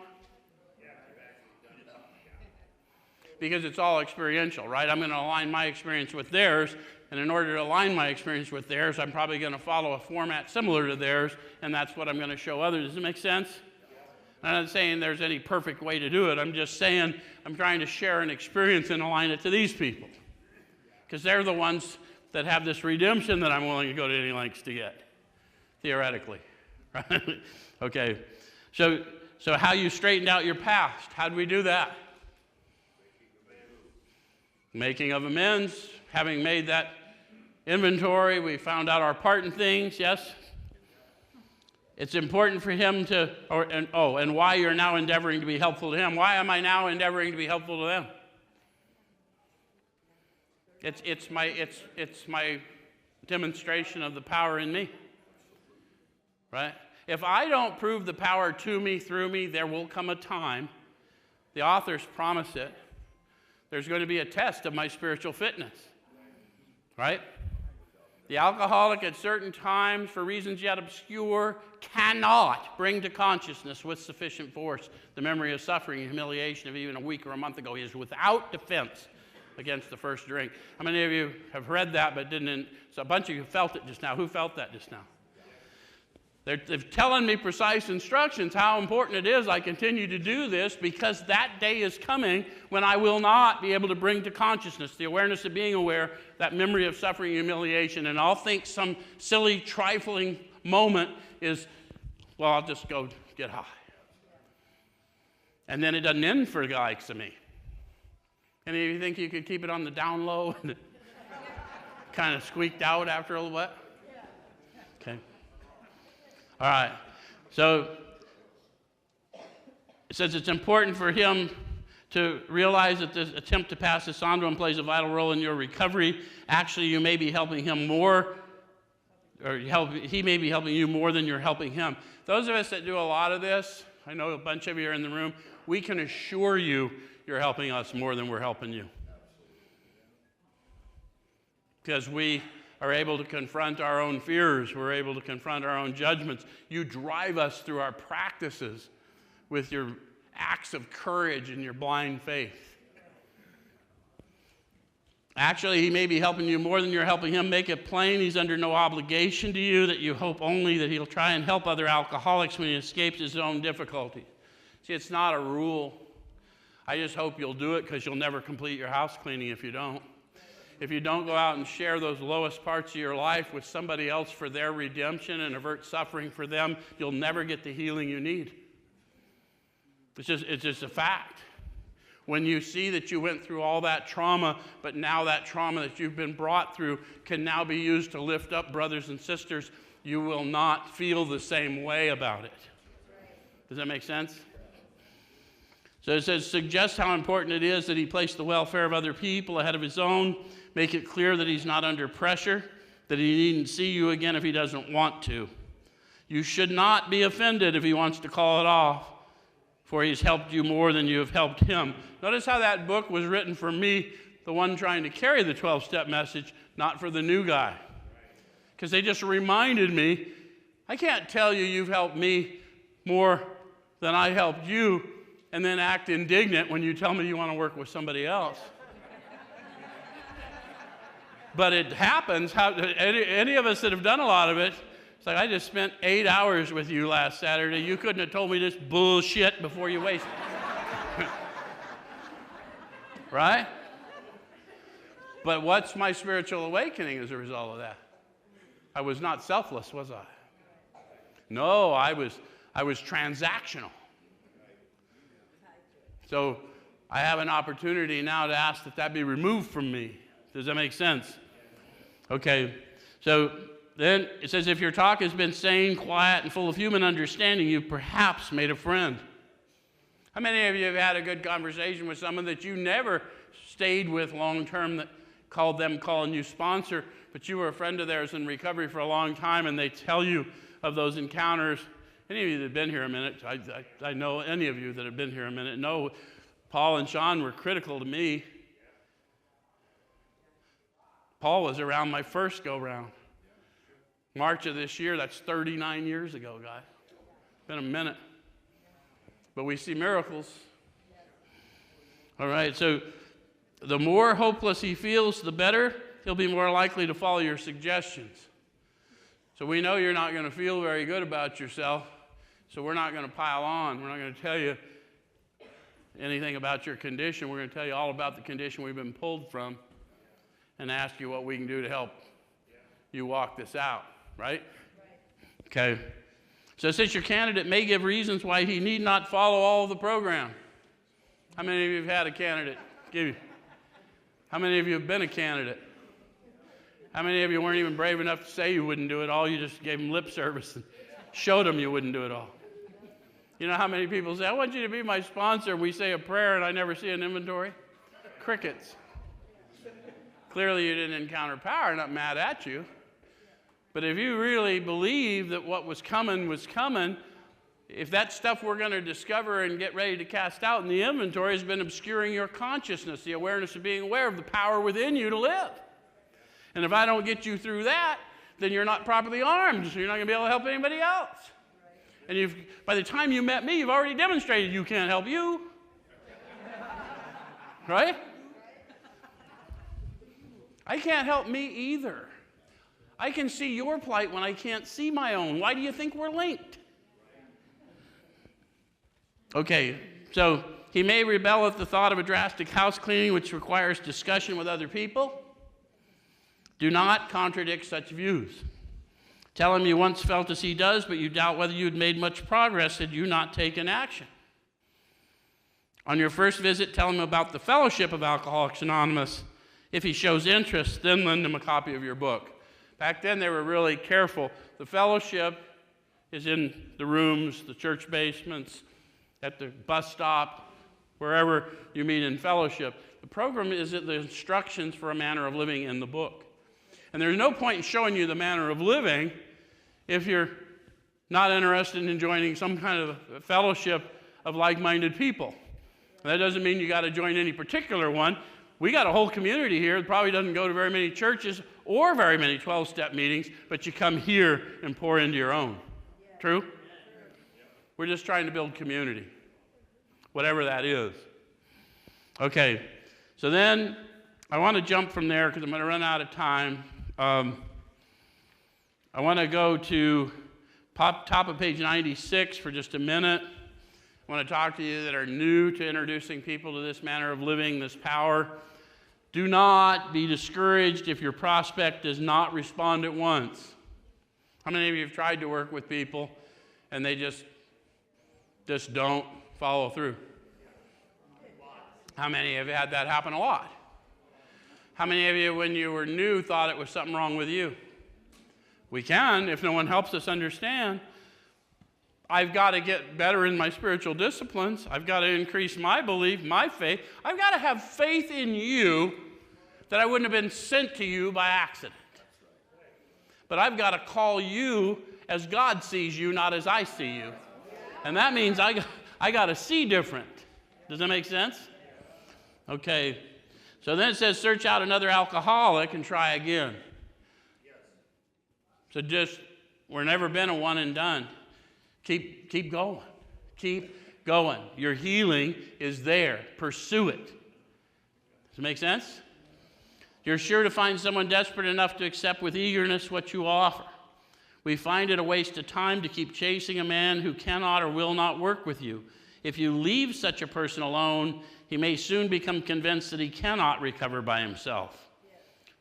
Because it's all experiential, right? I'm going to align my experience with theirs, and in order to align my experience with theirs, I'm probably going to follow a format similar to theirs, and that's what I'm going to show others. Does it make sense? I'm not saying there's any perfect way to do it. I'm just saying I'm trying to share an experience and align it to these people, because they're the ones that have this redemption that I'm willing to go to any lengths to get, theoretically. Right? Okay, so how you straightened out your past. How do we do that? Making of amends. Having made that inventory, we found out our part in things, yes? It's important for him to, and why you're now endeavoring to be helpful to him. Why am I now endeavoring to be helpful to them? It's my demonstration of the power in me, right? If I don't prove the power to me, through me, there will come a time, the authors promise it, there's going to be a test of my spiritual fitness, right? The alcoholic at certain times, for reasons yet obscure, cannot bring to consciousness with sufficient force the memory of suffering and humiliation of even a week or a month ago. He is without defense against the first drink. How many of you have read that but didn't? So a bunch of you felt it just now. Who felt that just now? They're telling me precise instructions how important it is I continue to do this, because that day is coming when I will not be able to bring to consciousness the awareness of being aware, that memory of suffering and humiliation. And I'll think some silly, trifling moment is, well, I'll just go get high. And then it doesn't end for the likes of me. Any of you think you could keep it on the down low and it kind of squeaked out after a little bit? Okay. All right, so it says it's important for him to realize that this attempt to pass this on to him plays a vital role in your recovery. Actually, you may be helping him more, or he may be helping you more than you're helping him. Those of us that do a lot of this, I know a bunch of you are in the room, we can assure you you're helping us more than we're helping you. Because we are able to confront our own fears. We're able to confront our own judgments. You drive us through our practices with your acts of courage and your blind faith. Actually, he may be helping you more than you're helping him. Make it plain he's under no obligation to you, that you hope only that he'll try and help other alcoholics when he escapes his own difficulty. See, it's not a rule. I just hope you'll do it, because you'll never complete your house cleaning if you don't. If you don't go out and share those lowest parts of your life with somebody else for their redemption and avert suffering for them, you'll never get the healing you need. It's just a fact. When you see that you went through all that trauma, but now that trauma that you've been brought through can now be used to lift up brothers and sisters, you will not feel the same way about it. Does that make sense? So it says, suggest how important it is that he place the welfare of other people ahead of his own. Make it clear that he's not under pressure, that he needn't see you again if he doesn't want to. You should not be offended if he wants to call it off, for he's helped you more than you have helped him. Notice how that book was written for me, the one trying to carry the 12-step message, not for the new guy. Because they just reminded me, I can't tell you you've helped me more than I helped you, and then act indignant when you tell me you want to work with somebody else. But it happens. Any of us that have done a lot of it, it's like, I just spent 8 hours with you last Saturday. You couldn't have told me this bullshit before you wasted it. Right? But what's my spiritual awakening as a result of that? I was not selfless, was I? No, I was transactional. So I have an opportunity now to ask that that be removed from me. Does that make sense? Okay, so then it says, if your talk has been sane, quiet, and full of human understanding, you've perhaps made a friend. How many of you have had a good conversation with someone that you never stayed with long term, that called them calling you sponsor, but you were a friend of theirs in recovery for a long time, and they tell you of those encounters? Any of you that have been here a minute, I know any of you that have been here a minute, know Paul and Sean were critical to me. Paul was around my first go-round. March of this year, that's 39 years ago, guys. It's been a minute. But we see miracles. All right, so the more hopeless he feels, the better. He'll be more likely to follow your suggestions. So we know you're not going to feel very good about yourself, so we're not going to pile on. We're not going to tell you anything about your condition. We're going to tell you all about the condition we've been pulled from and ask you what we can do to help you walk this out, right? Okay. So since your candidate may give reasons why he need not follow all of the program. How many of you have had a candidate? How many of you have been a candidate? How many of you weren't even brave enough to say you wouldn't do it all? You just gave them lip service and showed them you wouldn't do it all. You know how many people say, I want you to be my sponsor. We say a prayer and I never see an inventory? Crickets. Clearly you didn't encounter power. I'm not mad at you. But if you really believe that what was coming, if that stuff we're going to discover and get ready to cast out in the inventory has been obscuring your consciousness, the awareness of being aware of the power within you to live. And if I don't get you through that, then you're not properly armed, so you're not going to be able to help anybody else. And by the time you met me, you've already demonstrated you can't help you. Right? I can't help me either. I can see your plight when I can't see my own. Why do you think we're linked? Okay, so he may rebel at the thought of a drastic house cleaning, which requires discussion with other people. Do not contradict such views. Tell him you once felt as he does, but you doubt whether you had made much progress had you not taken action. On your first visit, tell him about the fellowship of Alcoholics Anonymous. If he shows interest, then lend him a copy of your book. Back then, they were really careful. The fellowship is in the rooms, the church basements, at the bus stop, wherever you meet in fellowship. The program is the instructions for a manner of living in the book. And there's no point in showing you the manner of living if you're not interested in joining some kind of fellowship of like-minded people. And that doesn't mean you got to join any particular one. We got a whole community here that probably doesn't go to very many churches or very many 12-step meetings, but you come here and pour into your own. Yeah. True? We're just trying to build community, whatever that is. Okay, so then I want to jump from there because I'm going to run out of time. I want to go to top of page 96 for just a minute. I want to talk to you that are new to introducing people to this manner of living, this power. Do not be discouraged if your prospect does not respond at once. How many of you have tried to work with people and they just don't follow through? How many have had that happen? A lot. How many of you, when you were new, thought it was something wrong with you? We can, if no one helps us understand. I've got to get better in my spiritual disciplines. I've got to increase my belief, my faith. I've got to have faith in you that I wouldn't have been sent to you by accident. But I've got to call you as God sees you, not as I see you. And that means I got to see different. Does that make sense? Okay. So then it says, search out another alcoholic and try again. So we're never been a one and done. Keep going. Keep going. Your healing is there. Pursue it. Does it make sense? You're sure to find someone desperate enough to accept with eagerness what you offer. We find it a waste of time to keep chasing a man who cannot or will not work with you. If you leave such a person alone, he may soon become convinced that he cannot recover by himself.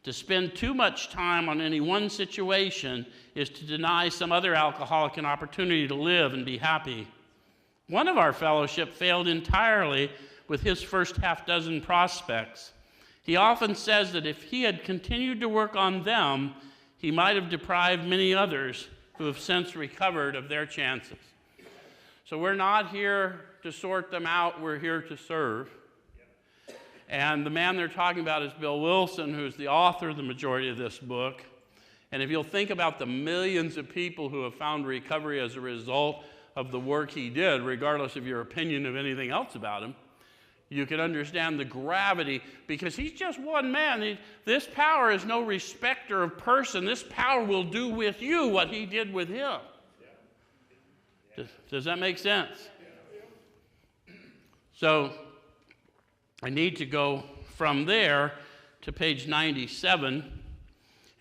To spend too much time on any one situation is to deny some other alcoholic an opportunity to live and be happy. One of our fellowship failed entirely with his first half-dozen prospects. He often says that if he had continued to work on them, he might have deprived many others who have since recovered of their chances. So we're not here to sort them out, we're here to serve. And the man they're talking about is Bill Wilson, who's the author of the majority of this book. And if you'll think about the millions of people who have found recovery as a result of the work he did, regardless of your opinion of anything else about him, you can understand the gravity, because he's just one man. This power is no respecter of person. This power will do with you what he did with him. Does that make sense? So I need to go from there to page 97.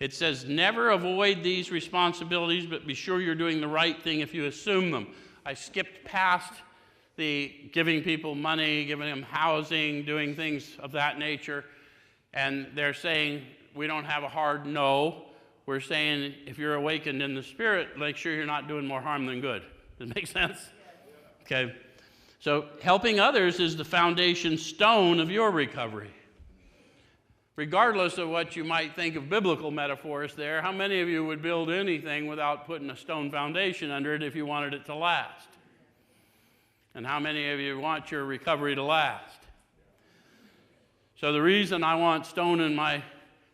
It says, never avoid these responsibilities, but be sure you're doing the right thing if you assume them. I skipped past the giving people money, giving them housing, doing things of that nature. And they're saying, we don't have a hard no. We're saying, if you're awakened in the Spirit, make sure you're not doing more harm than good. Does that make sense? Okay. So helping others is the foundation stone of your recovery. Regardless of what you might think of biblical metaphors there, how many of you would build anything without putting a stone foundation under it if you wanted it to last? And how many of you want your recovery to last? So the reason I want stone in my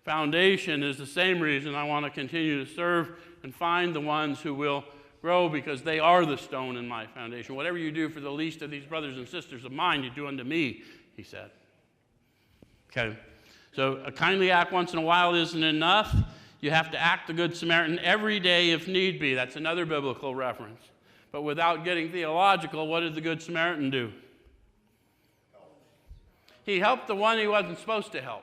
foundation is the same reason I want to continue to serve and find the ones who will grow, because they are the stone in my foundation. Whatever you do for the least of these brothers and sisters of mine, you do unto me, he said. Okay, so a kindly act once in a while isn't enough. You have to act the Good Samaritan every day if need be. That's another biblical reference. But without getting theological, what did the Good Samaritan do? He helped the one he wasn't supposed to help.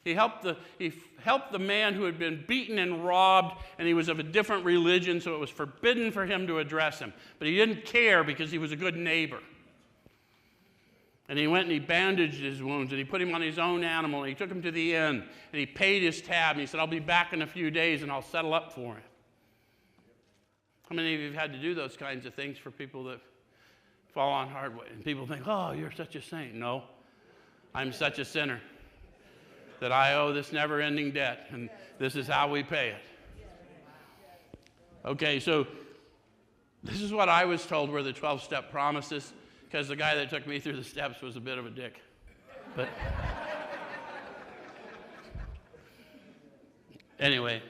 He helped the man who had been beaten and robbed, and he was of a different religion, so it was forbidden for him to address him. But he didn't care because he was a good neighbor. And he went and he bandaged his wounds, and he put him on his own animal, and he took him to the inn, and he paid his tab, and he said, I'll be back in a few days, and I'll settle up for him. How many of you have had to do those kinds of things for people that fall on hard way? And people think, oh, you're such a saint. No, I'm such a sinner that I owe this never-ending debt, and this is how we pay it. Okay, so this is what I was told were the 12-step promises, because the guy that took me through the steps was a bit of a dick. But anyway,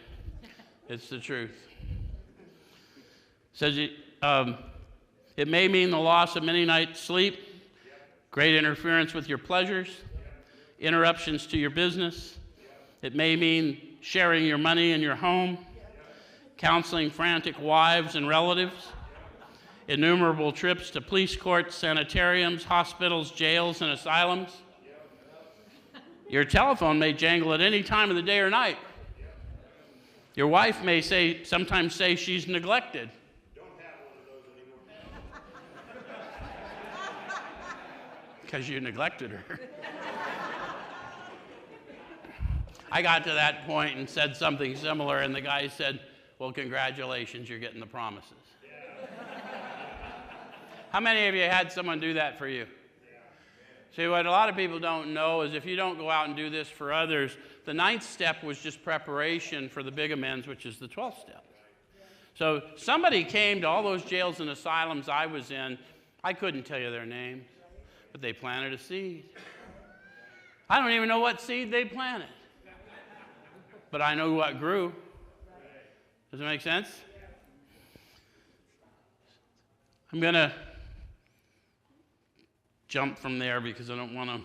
it's the truth. It says, It may mean the loss of many nights' sleep, great interference with your pleasures, interruptions to your business. It may mean sharing your money in your home, counseling frantic wives and relatives, innumerable trips to police courts, sanitariums, hospitals, jails, and asylums. Your telephone may jangle at any time of the day or night. Your wife may sometimes say she's neglected. Don't have one of those anymore. Because you neglected her. I got to that point and said something similar, and the guy said, well, congratulations, you're getting the promises. How many of you had someone do that for you? See, what a lot of people don't know is if you don't go out and do this for others, the 9th step was just preparation for the big amends, which is the 12th step. So somebody came to all those jails and asylums I was in. I couldn't tell you their names, but they planted a seed. I don't even know what seed they planted, but I know what grew. Does it make sense? I'm going to jump from there because I don't want to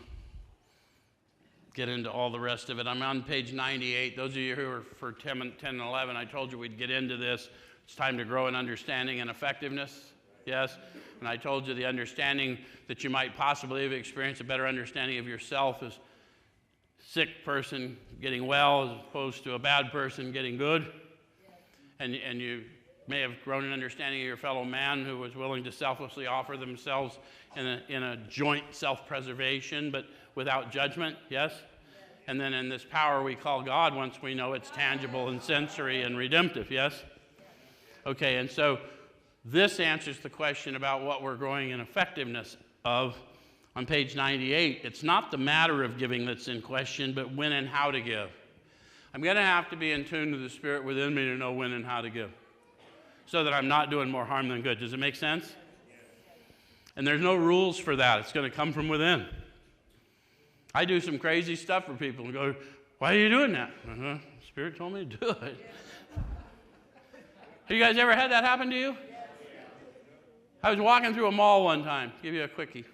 get into all the rest of it. I'm on page 98. Those of you who are for 10 and 11, I told you we'd get into this. It's time to grow in understanding and effectiveness. Yes? And I told you the understanding that you might possibly have experienced, a better understanding of yourself as a sick person getting well as opposed to a bad person getting good. And you may have grown in understanding of your fellow man who was willing to selflessly offer themselves in a joint self-preservation, but without judgment, yes? And then in this power we call God, once we know it's tangible and sensory and redemptive, yes? Okay, and so this answers the question about what we're growing in effectiveness of on page 98. It's not the matter of giving that's in question, but when and how to give. I'm going to have to be in tune to the Spirit within me to know when and how to give, so that I'm not doing more harm than good. Does it make sense? And there's no rules for that. It's going to come from within. I do some crazy stuff for people and go, why are you doing that? The Spirit told me to do it. Have you guys ever had that happen to you? I was walking through a mall one time. Give you a quickie.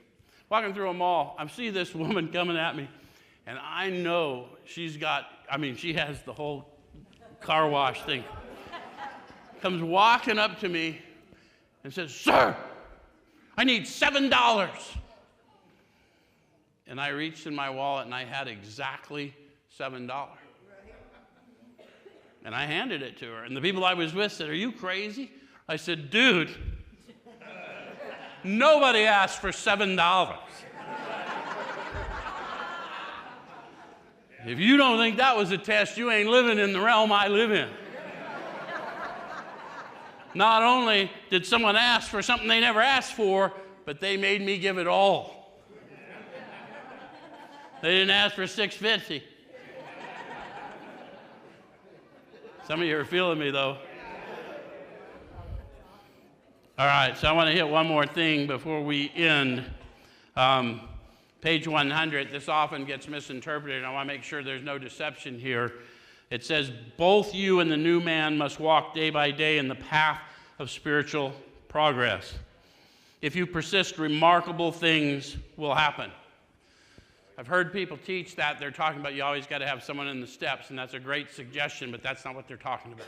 Walking through a mall. I see this woman coming at me, and I know she has the whole car wash thing. Comes walking up to me and says, sir, I need $7. And I reached in my wallet and I had exactly $7. And I handed it to her. And the people I was with said, are you crazy? I said, dude, nobody asked for $7. If you don't think that was a test, you ain't living in the realm I live in. Not only did someone ask for something they never asked for, but they made me give it all. They didn't ask for $6.50. Some of you are feeling me, though. All right, so I want to hit one more thing before we end. Page 100, this often gets misinterpreted, and I want to make sure there's no deception here. It says, both you and the new man must walk day by day in the path of spiritual progress. If you persist, remarkable things will happen. I've heard people teach that. They're talking about you always got to have someone in the steps, and that's a great suggestion, but that's not what they're talking about.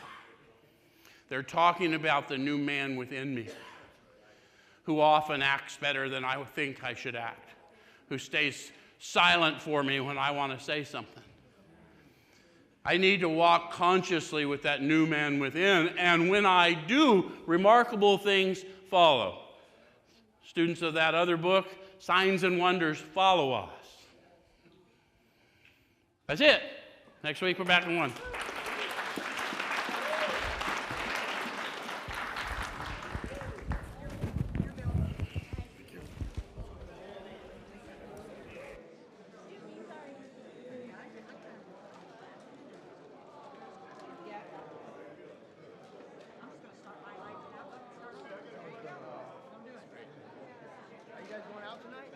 They're talking about the new man within me, who often acts better than I think I should act, who stays silent for me when I want to say something. I need to walk consciously with that new man within, and when I do, remarkable things follow. Students of that other book, signs and wonders follow us. That's it. Next week, we're back in 1. Are you guys going out tonight?